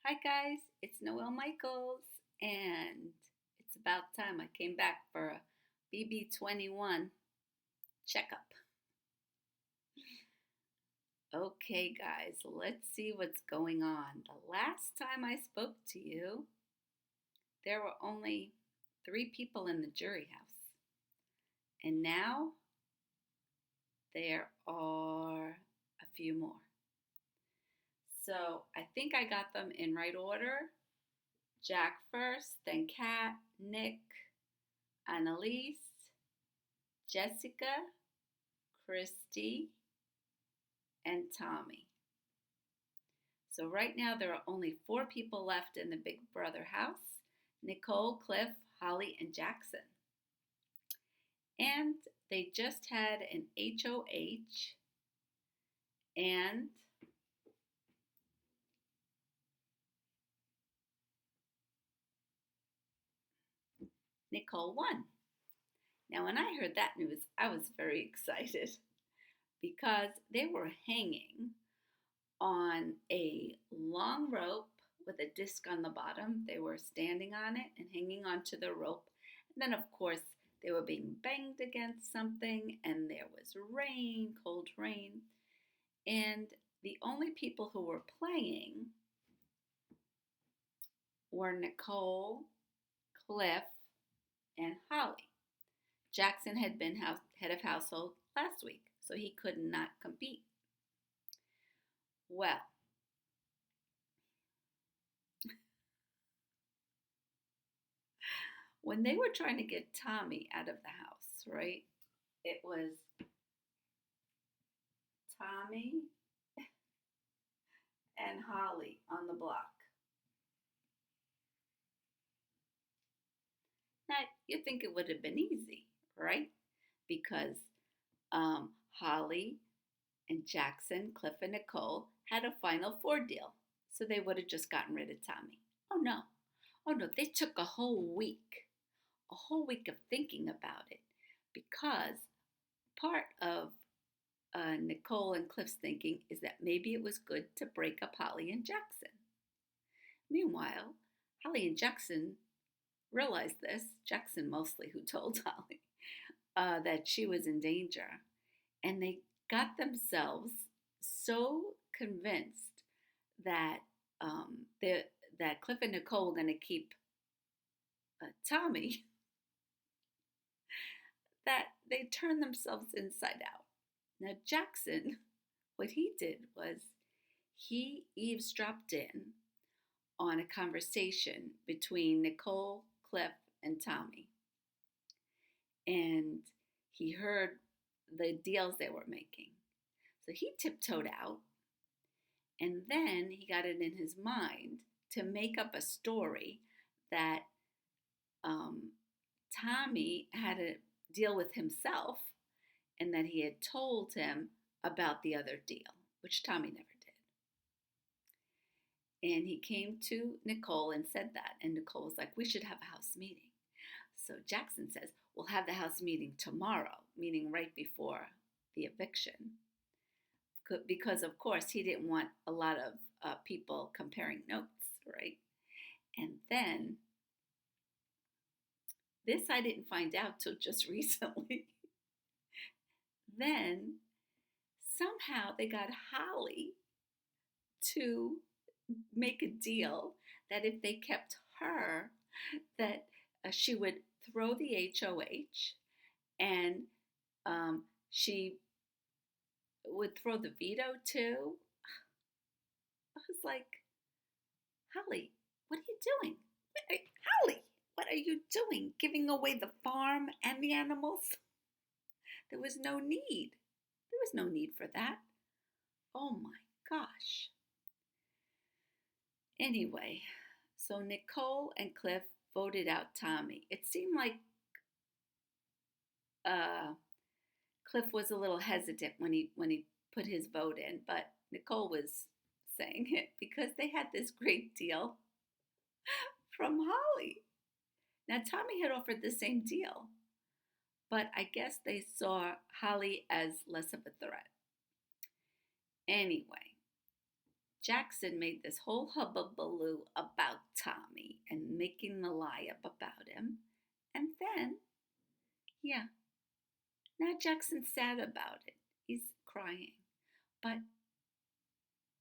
Hi guys, it's Noelle Michaels, and it's about time I came back for a BB21 checkup. Okay, guys, let's see what's going on. The last time I spoke to you, there were only 3 people in the jury house, and now there are a few more. So I think I got them in right order. Jack first, then Kat, Nick, Annalise, Jessica, Christy, and Tommy. So right now there are only 4 people left in the Big Brother house: Nicole, Cliff, Holly, and Jackson. And they just had an HOH, and Nicole won. Now, when I heard that news, I was very excited because they were hanging on a long rope with a disc on the bottom. They were standing on it and hanging onto the rope. And then, of course, they were being banged against something, and there was rain, cold rain. And the only people who were playing were Nicole, Cliff, and Holly. Jackson had been head of household last week, so he could not compete. Well, when they were trying to get Tommy out of the house, right? It was Tommy and Holly on the block. Now, you think it would have been easy, right? Because Holly and Jackson, Cliff, and Nicole had a Final Four deal. So they would have just gotten rid of Tommy. Oh no. Oh no. They took a whole week of thinking about it because part of Nicole and Cliff's thinking is that maybe it was good to break up Holly and Jackson. Meanwhile, Holly and Jackson realized this, Jackson mostly, who told Holly that she was in danger, and they got themselves so convinced that that Cliff and Nicole were going to keep Tommy that they turned themselves inside out. Now Jackson, what he did was he eavesdropped in on a conversation between Nicole, Cliff, and Tommy, and he heard the deals they were making. So he tiptoed out, and then he got it in his mind to make up a story that Tommy had a deal with himself and that he had told him about the other deal, which Tommy never did. And he came to Nicole and said that, and Nicole was like, "We should have a house meeting." So Jackson says, "We'll have the house meeting tomorrow," meaning right before the eviction, because of course he didn't want a lot of people comparing notes, right? And then this I didn't find out till just recently. Then somehow they got Holly to make a deal that if they kept her, that she would throw the HOH, and she would throw the veto too. I was like, Holly, what are you doing? Holly, what are you doing? Giving away the farm and the animals? There was no need. There was no need for that. Oh my gosh. Anyway, so Nicole and Cliff voted out Tommy. It seemed like Cliff was a little hesitant when he put his vote in, but Nicole was saying it because they had this great deal from Holly. Now Tommy had offered the same deal, but I guess they saw Holly as less of a threat. Anyway, Jackson made this whole hubbubaloo about Tommy and making the lie up about him. And then, yeah, now Jackson's sad about it. He's crying. But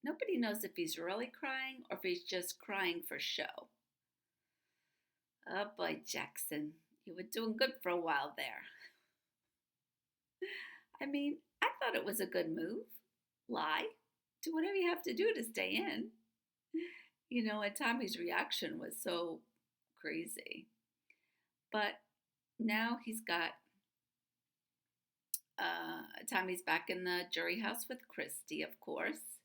nobody knows if he's really crying or if he's just crying for show. Oh boy, Jackson, you were doing good for a while there. I mean, I thought it was a good move. Lie. Do whatever you have to do to stay in. And Tommy's reaction was so crazy. But now Tommy's back in the jury house with Christy, of course.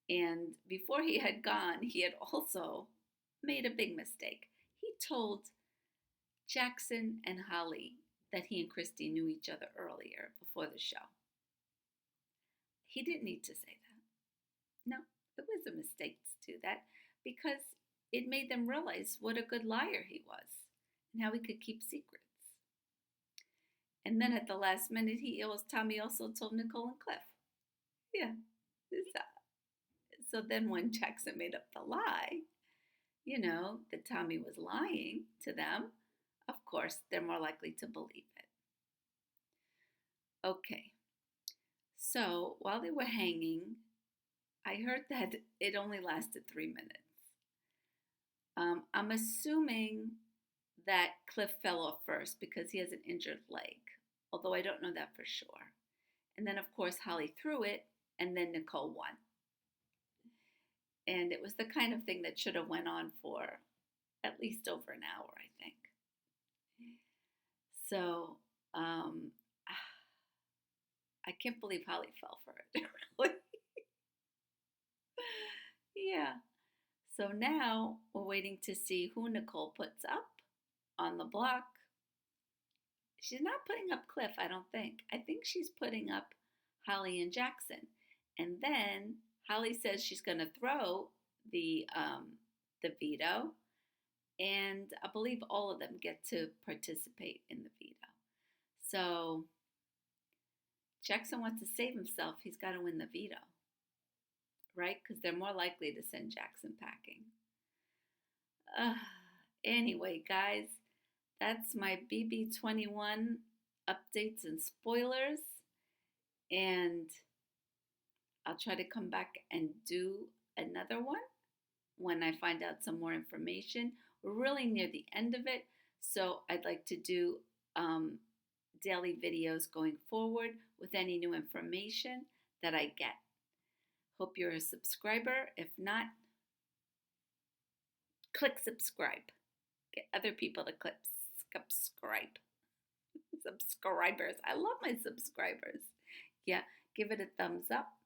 And before he had gone, he had also made a big mistake. He told Jackson and Holly that he and Christy knew each other earlier before the show. He didn't need to say that. No, it was a mistake to do that because it made them realize what a good liar he was and how he could keep secrets. And then at the last minute, Tommy also told Nicole and Cliff. Yeah. So then when Jackson made up the lie, that Tommy was lying to them, of course, they're more likely to believe it. Okay. So while they were hanging, I heard that it only lasted 3 minutes. I'm assuming that Cliff fell off first because he has an injured leg, although I don't know that for sure. And then, of course, Holly threw it, and then Nicole won. And it was the kind of thing that should have went on for at least over an hour, I think. So I can't believe Holly fell for it, really. Yeah. So now we're waiting to see who Nicole puts up on the block. She's not putting up Cliff, I don't think. I think she's putting up Holly and Jackson. And then Holly says she's going to throw the veto. And I believe all of them get to participate in the veto. So Jackson wants to save himself. He's got to win the veto. Right? Because they're more likely to send Jackson packing. Anyway, guys, that's my BB21 updates and spoilers. And I'll try to come back and do another one when I find out some more information. We're really near the end of it, so I'd like to do daily videos going forward with any new information that I get. Hope you're a subscriber. If not, click subscribe. Get other people to click subscribe. Subscribers. I love my subscribers. Yeah, give it a thumbs up.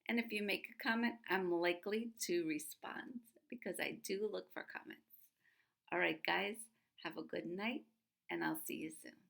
And if you make a comment, I'm likely to respond because I do look for comments. All right, guys, have a good night, and I'll see you soon.